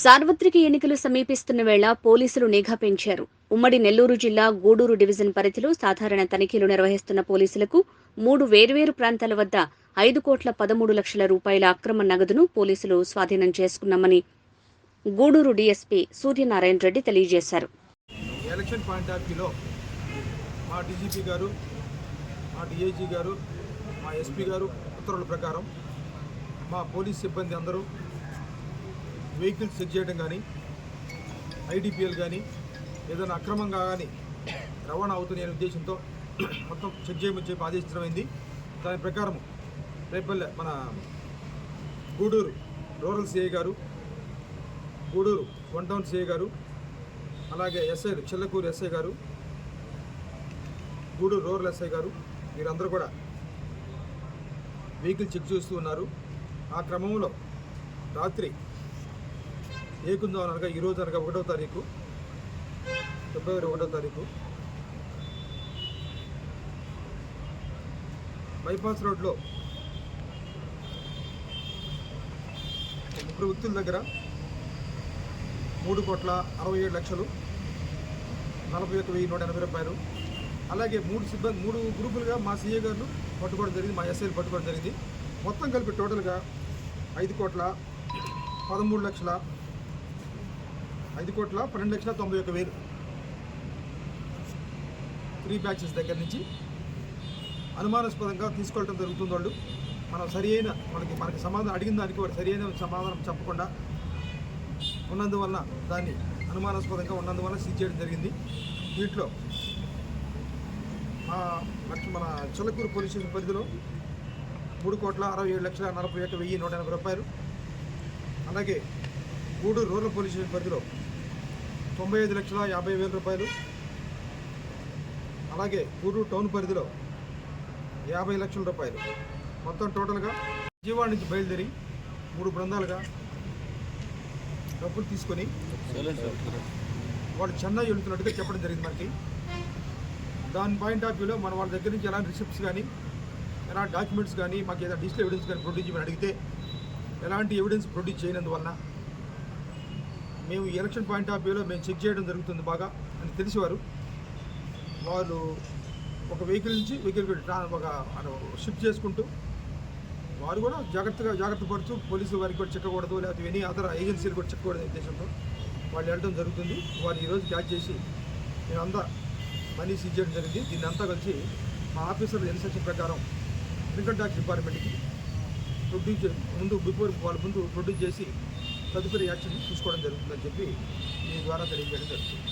సార్వత్రిక ఎన్నికలు సమీపిస్తున్న వేళ పోలీసులు నిఘా పెంచారు. ఉమ్మడి నెల్లూరు జిల్లా గూడూరు డివిజన్ పరిధిలో సాధారణ తనిఖీలు నిర్వహిస్తున్న పోలీసులకు 3 వేర్వేరు ప్రాంతాల వద్ద 5,13,00,000 రూపాయల అక్రమ నగదును పోలీసులు స్వాధీనం చేసుకున్నామని గూడూరు డీఎస్పీ సూర్యనారాయణ రెడ్డి తెలియజేశారు. ఎలక్షన్ పాయింట్ ఆఫ్ వ్యూలో మా డీజీపీ గారు, మా డీఐజీ గారు, మా ఎస్పీ గారు ఉత్తర్వుల ప్రకారం మా పోలీస్ సిబ్బంది అందరూ వెహికల్స్ చెక్ చేయడం కానీ, ఐడిపిఎల్ కానీ ఏదైనా అక్రమంగా కానీ రవాణా అవుతున్నాయనే ఉద్దేశంతో మొత్తం చెక్ చేయమని చెప్పి ఆదేశించడమైంది. దాని ప్రకారం రేపల్లె మన గూడూరు రూరల్ సిఐ గారు, గూడూరు 1 టౌన్ సిఐ గారు, అలాగే ఎస్ఐ చిల్లకూరు ఎస్ఐ గారు, గూడూరు రూరల్ ఎస్ఐ గారు వీరందరూ కూడా వెహికల్ చెక్ చేస్తూ ఉన్నారు. ఆ క్రమంలో రాత్రి ఏకుందో అనగా ఈరోజు అనగా 1వ తారీఖు ఫిబ్రవరి 1వ తారీఖు బైపాస్ రోడ్లో 3 వ్యక్తుల దగ్గర 3,67,00,000, 41,180 రూపాయలు, అలాగే 3 గ్రూపులుగా మా సీఏ గారు పట్టుకోవడం జరిగింది, మా ఎస్ఐలు పట్టుకోవడం జరిగింది. మొత్తం కలిపి టోటల్గా 5,12,91,000 3 బ్యాచెస్ దగ్గర నుంచి అనుమానాస్పదంగా తీసుకెళ్ళడం జరుగుతుంది. వాళ్ళు మనం సరియైన మనకి సమాధానం అడిగిన దానికి సరియైన సమాధానం చెప్పకుండా ఉన్నందువల్ల దాన్ని అనుమానాస్పదంగా ఉన్నందువల్ల సీజ్ చేయడం జరిగింది. దీంట్లో మన చిల్లకూరు పోలీస్ స్టేషన్ పరిధిలో 3,67,41,180 రూపాయలు, అలాగే గూడూరు రూరల్ పోలీస్ స్టేషన్ పరిధిలో 95,50,000 రూపాయలు, అలాగే గూడూరు టౌన్ పరిధిలో 50,00,000 రూపాయలు. మొత్తం టోటల్గా విజయవాడ నుంచి బయలుదేరి 3 బృందాలుగా డబ్బులు తీసుకొని వాళ్ళు చెన్నై వెళుతున్నట్టుగా చెప్పడం జరిగింది మనకి. దాని పాయింట్ ఆఫ్ వ్యూలో మన వాళ్ళ దగ్గర నుంచి ఎలాంటి రిసిప్ట్స్ కానీ, ఎలాంటి డాక్యుమెంట్స్ కానీ, మాకు ఏదైనా డిజిటల్ ఎవిడెన్స్ కానీ ప్రొడ్యూస్ చేయమని అడిగితే ఎలాంటి ఎవిడెన్స్ ప్రొడ్యూస్ చేయనందువలన మేము ఎలక్షన్ పాయింట్ ఆఫ్ వ్యూలో మేము చెక్ చేయడం జరుగుతుంది బాగా అని తెలిసేవారు. వాళ్ళు ఒక వెహికల్ నుంచి వెహికల్ ఒక షిఫ్ట్ చేసుకుంటూ వారు కూడా జాగ్రత్త పడుతూ పోలీసు వారికి కూడా చెక్కకూడదు, లేకపోతే ఎనీ అదర్ ఏజెన్సీలు కూడా చెక్కకూడదు ఉద్దేశంతో వాళ్ళు వెళ్ళడం జరుగుతుంది. వాళ్ళు ఈరోజు క్యాచ్ చేసి మేమంతా మనీ సీజ్ చేయడం జరిగింది. దీన్ని అంతా కలిసి మా ఆఫీసర్ల ఇన్స్ట్రక్షన్ ప్రకారం ఇన్కమ్ ట్యాక్స్ డిపార్ట్మెంట్కి ప్రొడ్యూస్ చేసి తదుపరి యాక్షన్ తీసుకోవడం జరుగుతుందని చెప్పి మీ ద్వారా తెలియజేయడం జరుగుతుంది.